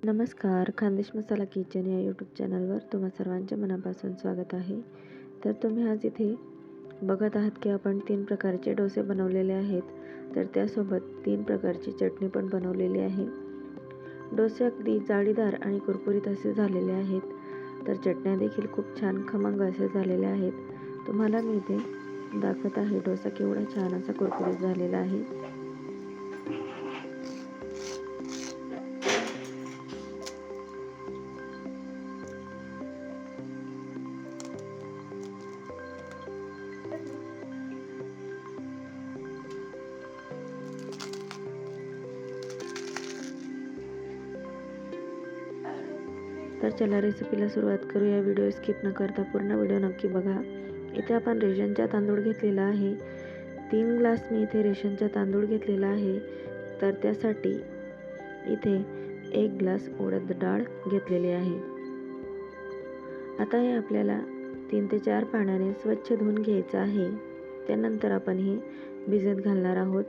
नमस्कार. खानदेश मसाला किचन या यूट्यूब चॅनलवर तुम्हा सर्वांचे मनापासून स्वागत आहे. तर तुम्ही आज इथे बघत आहात की आपण 3 प्रकारचे डोसे बनवलेले आहेत. तर त्यासोबत 3 प्रकारची चटणी पण बनवलेली आहे. डोसे अगदी जाळीदार आणि कुरकुरीत असे झालेले आहेत. तर चटण्या देखील खूप छान खमंग असे झालेले आहेत. तुम्हाला मी इथे दाखवत आहे डोसा केवढा छान असा कुरकुरीत झालेला आहे. तर चला रेसिपीला सुरुवात करूया. व्हिडिओ स्किप न करता पूर्ण व्हिडिओ नक्की बघा. इथे आपण रेशनचा तांदूळ घेतलेला आहे. 3 ग्लास मी इथे रेशनचा तांदूळ घेतलेला आहे. तर त्यासाठी इथे 1 ग्लास उडद डाळ घेतलेली आहे. आता हे आपल्याला 3 ते 4 पाण्याने स्वच्छ धुवून घ्यायचं आहे. त्यानंतर आपण हे भिजत घालणार आहोत.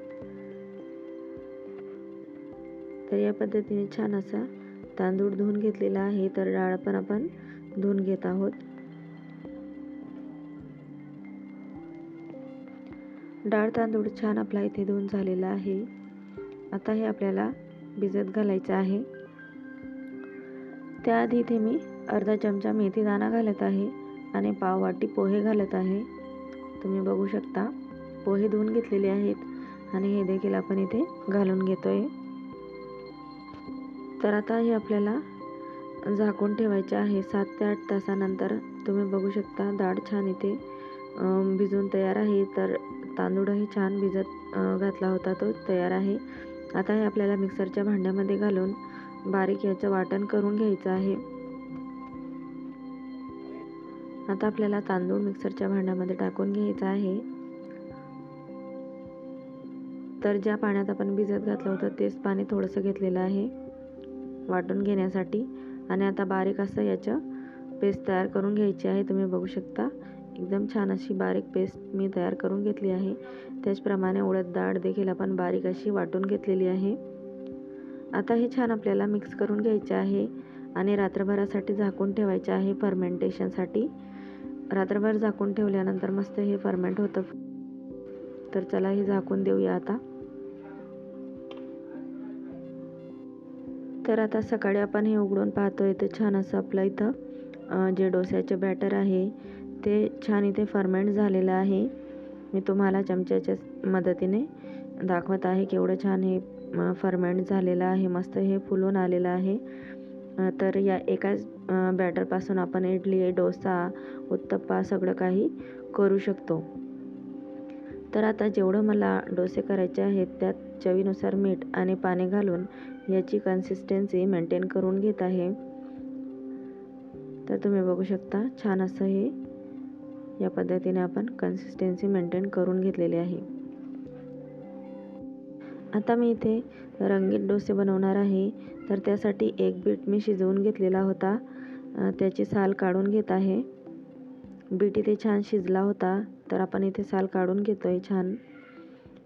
तर या पद्धतीने छान असा तांदूळ धुवून घेतलेला आहे. तर डाळ पण आपण धुवून घेत आहोत. डाळ तांदूळ छान आपला इथे धुवून झालेला आहे. आता हे आपल्याला भिजत घालायचं आहे. त्याआधी इथे मी अर्धा चमचा मेथी दाणा घालत आहे आणि पाव वाटी पोहे घालत आहे. तुम्ही बघू शकता पोहे धुवून घेतलेले आहेत आणि हे देखील आपण इथे घालून घेतोय. तर आता हे आपल्याला झाकून ठेवायचे आहे 7 ते 8 तासानंतर. तुम्ही बघू शकता डाळ छान इथे भिजून तयार आहे. तर तांदूळही छान भिजत घातला होता तो तयार आहे. आता हे आपल्याला मिक्सरच्या भांड्यामध्ये घालून बारीक याचं वाटण करून घ्यायचं आहे. आता आपल्याला तांदूळ मिक्सरच्या भांड्यामध्ये टाकून घ्यायचा आहे. तर ज्या पाण्यात आपण भिजत घातलं होतं तेच पाणी थोडंसं घेतलेलं आहे वाटून घेण्यासाठी. आणि आता बारीक असं याचं पेस्ट तयार करून घ्यायची आहे. तुम्ही बघू शकता एकदम छान अशी बारीक पेस्ट मी तयार करून घेतली आहे. त्याचप्रमाणे उडद डाळ देखील आपण बारीक अशी वाटून घेतलेली आहे. आता हे छान आपल्याला मिक्स करून घ्यायचे आहे आणि रात्रभरासाठी झाकून ठेवायचे आहे फर्मेंटेशनसाठी. रात्रभर झाकून ठेवल्यानंतर मस्त हे फर्मेंट होतं. तर चला हे झाकून देऊया आता. तर आता सकाळी आपण हे उघडून पाहतोय तर छान असं आपलं इथं जे डोस्याचे बॅटर आहे ते छान इथे फर्मेंट झालेलं आहे. मी तुम्हाला चमच्याच्या मदतीने दाखवत आहे केवढं छान हे फर्मेंट झालेलं आहे. मस्त हे फुलून आलेलं आहे. तर या एकाच बॅटरपासून आपण इडली, डोसा, उत्तप्पा सगळं काही करू शकतो. तर आता जेवढं मला डोसे करायचे आहेत त्यात चवीनुसार मीठ आणि पाणी घालून याची कन्सिस्टन्सी मेंटेन करून घेत आहे. तर तुम्ही बघू शकता छान असं हे या पद्धतीने आपण कन्सिस्टन्सी मेंटेन करून घेतलेली आहे. आता मी इथे रंगीत डोसे बनवणार आहे. तर त्यासाठी एक बीट मी शिजवून घेतलेला होता. त्याची साल काढून घेत आहे. बीट इथे छान शिजला होता. तर आपण इथे साल काढून घेतोय छान.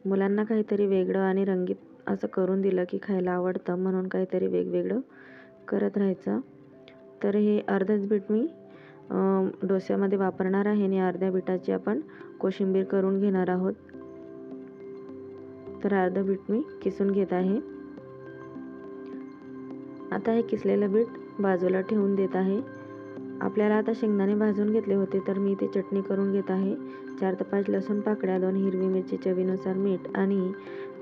मुलांना काहीतरी वेगळं आणि रंगीत असं करून दिलं की खायला आवडतं, म्हणून काहीतरी वेगवेगळं करत राहायचं. तर हे अर्धच बीट मी डोस्यामध्ये वापरणार आहे आणि अर्ध्या बीटाची आपण कोशिंबीर करून घेणार आहोत. तर अर्ध बीट मी किसून घेत आहे. आता हे किसलेलं बीट बाजूला ठेवून देत आहे. आपल्याला आता शेंगदाणे भाजून घेतले होते तर मी इथे चटणी करून घेत आहे. 4 ते 5 लसूण पाकळ्या, 2 हिरवी मिरची, चवीनुसार मीठ आणि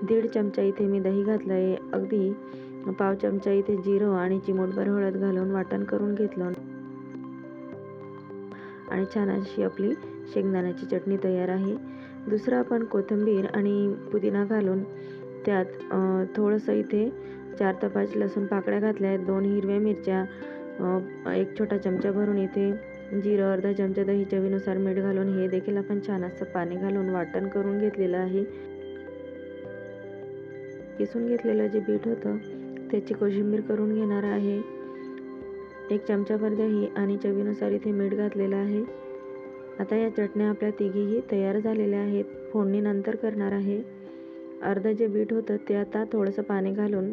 1.5 चमचा इथे मी दही घातलं आहे. अगदी पाव चमचा इथे जिरं आणि चिमूटभर हळद घालून वाटण करून घेतलं आणि छान अशी आपली शेंगदाण्याची चटणी तयार आहे. दुसरं आपण कोथिंबीर आणि पुदिना घालून त्यात थोडंसं इथे 4 ते 5 लसूण पाकळ्या घातल्या आहेत, 2 हिरव्या मिरच्या, 1 छोटा चमचा भरून इथे जिरं, अर्धा चमचा दही, चवीनुसार मीठ घालून हे देखील आपण छान असं पाणी घालून वाटण करून घेतलेलं आहे. किसून घेतलेलं जे बीट होतं त्याची कोशिंबीर करून घेणार आहे. 1 चमचाभर दही आणि चवीनुसार इथे मीठ घातलेलं आहे. आता या चटण्या आपल्या तिघीही तयार झालेल्या आहेत. फोडणी नंतर करणार आहे. अर्धं जे बीट होतं ते आता थोडंसं पाणी घालून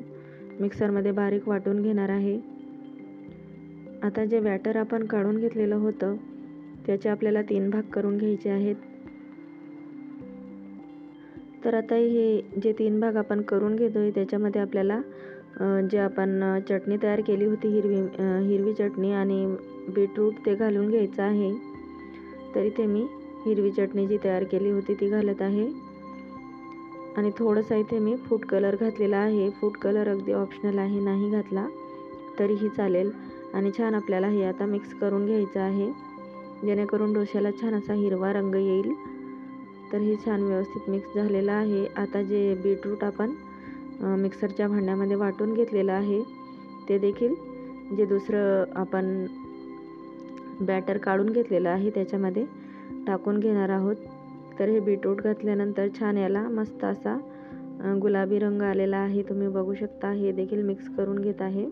मिक्सरमध्ये बारीक वाटून घेणार आहे. आता जे बॅटर आपण काढून घेतलेलं होतं त्याचे आपल्याला 3 भाग करून घ्यायचे आहेत. तर आता हे जे 3 भाग आपण करून घेतोय त्याच्यामध्ये आपल्याला जे आपण चटणी तयार केली होती हिरवी चटणी आणि बीटरूट ते घालून घ्यायचं आहे. तर इथे मी हिरवी चटणी जी तयार केली होती ती घालत आहे आणि थोडंसं इथे मी फूड कलर घातलेला आहे. फूड कलर अगदी ऑप्शनल आहे, नाही घातला तरीही चालेल. आणि छान आपल्याला हे आता मिक्स करून घ्यायचं आहे जेणेकरून डोश्याला छान असा हिरवा रंग येईल. तर हे छान व्यवस्थित मिक्स झालेलं आहे. आता जे बीटरूट आपण मिक्सरच्या भांड्यामध्ये वाटून घेतलेलं आहे ते देखील जे दुसरं आपण बॅटर काढून घेतलेलं आहे त्याच्यामध्ये टाकून घेणार आहोत. तर हे बीटरूट घातल्यानंतर छान याला मस्त असा गुलाबी रंग आलेला आहे, तुम्ही बघू शकता. हे देखील मिक्स करून घेत आहे.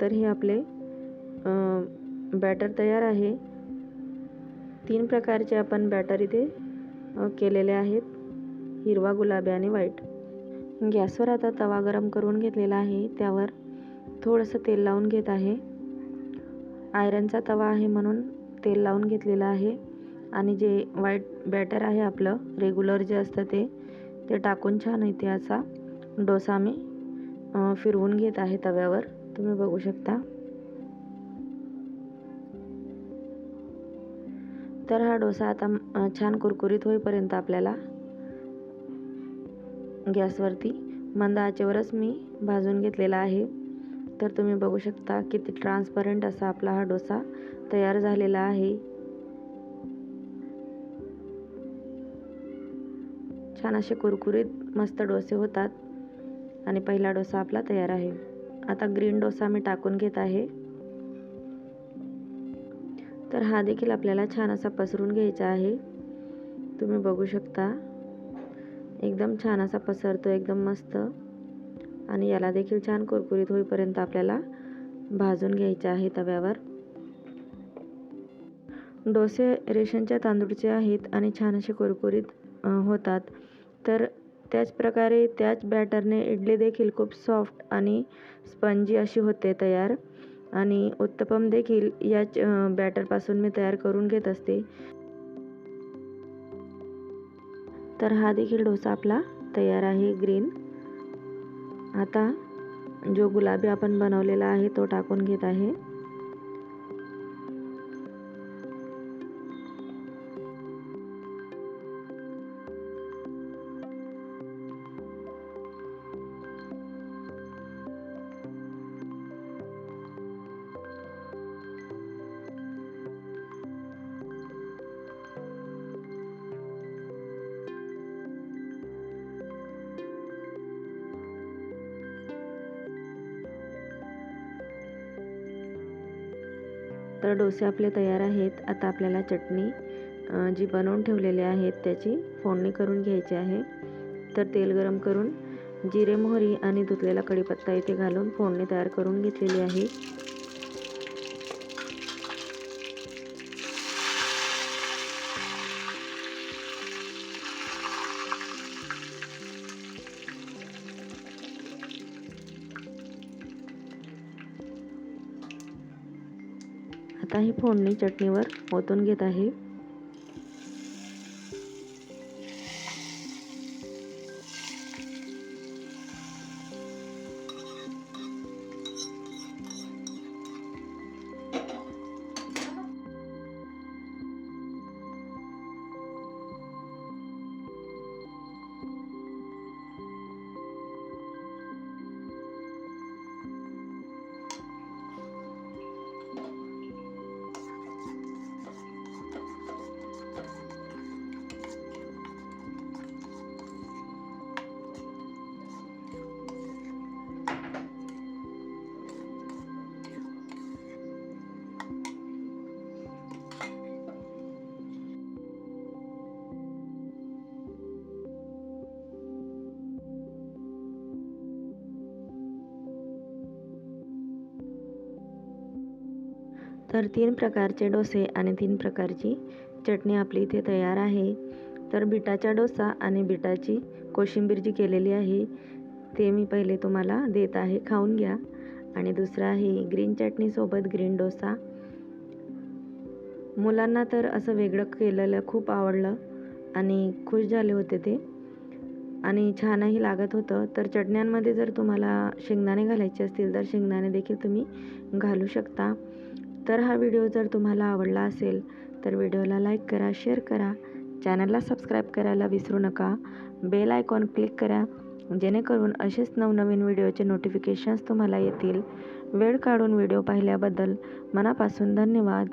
तर हे आपले बॅटर तयार आहे. 3 प्रकारचे आपण बॅटर इथे केलेले आहेत, हिरवा, गुलाबी आणि व्हाईट. गॅसवर आता तवा गरम करून घेतलेला आहे, त्यावर थोडंसं तेल लावून घेत आहे. आयरनचा तवा आहे म्हणून तेल लावून घेतलेलं आहे. आणि जे व्हाईट बॅटर आहे आपलं रेग्युलर जे असतं ते टाकून छान इथे असा डोसा मी फिरवून घेत आहे तव्यावर, तुम्ही बघू शकता. तर हा डोसा आता छान कुरकुरीत होईपर्यंत आपल्याला गॅसवरती मंद आचेवरच मी भाजून घेतलेला आहे. तर तुम्ही बघू शकता किती ट्रान्सपरंट असा आपला हा डोसा तयार झालेला आहे. छान असे कुरकुरीत मस्त डोसे होतात आणि पहिला डोसा आपला तयार आहे. आता ग्रीन डोसा मी टाकून घेत आहे. तर हा देखील आपल्याला छान असा पसरून घ्यायचा आहे, तुम्ही बघू शकता. एकदम छान असा पसरतो, एकदम मस्त. आणि याला देखील छान कुरकुरीत होईपर्यंत आपल्याला भाजून घ्यायचे आहे तव्यावर. डोसे रेशनच्या तांदूळचे आहेत आणि छान असे कुरकुरीत होतात. तर त्याच प्रकारे त्याच बॅटरने इडली देखील खूप सॉफ्ट आणि स्पंजी अशी होते तयार. आणि उत्तपम देखील याच बॅटरपासून मी तयार करून घेत असते. तर हा देखील डोसा आपला तयार आहे ग्रीन. आता जो गुलाबी आपण बनवलेला आहे तो टाकून घेत आहे. तर डोसे आपले तयार आहेत. आता आपल्याला चटणी जी बनवून ठेवलेली आहेत त्याची फोडणी करून घ्यायची आहे. तर तेल गरम करून जिरे, मोहरी आणि धुतलेला कढीपत्ता इथे घालून फोडणी तयार करून घेतलेली आहे. आता ही फोडणी चटणीवर ओतून घेत आहे. तर 3 प्रकारचे डोसे आणि 3 प्रकारची चटणी आपली इथे तयार आहे. तर बीटाचा डोसा आणि बीटाची कोशिंबीर जी केलेली आहे ते मी पहिले तुम्हाला देत आहे, खाऊन घ्या. आणि दुसरं आहे ग्रीन चटणीसोबत ग्रीन डोसा. मुलांना तर असं वेगळं केलेलं खूप आवडलं आणि खुश झाले होते ते आणि छानही लागत होतं. तर चटण्यांमध्ये जर तुम्हाला शेंगदाणे घालायचे असतील तर शेंगदाणे देखील तुम्ही घालू शकता. तर हा व्हिडिओ जर तुम्हाला आवडला असेल तर व्हिडिओला लाईक करा, शेअर करा, चॅनलला सबस्क्राईब करायला विसरू नका. बेल आयकॉन क्लिक करा जेणेकरून असेच नवनवीन व्हिडिओचे नोटिफिकेशन्स तुम्हाला येतील. वेळ काढून व्हिडिओ पाहिल्याबद्दल मनापासून धन्यवाद.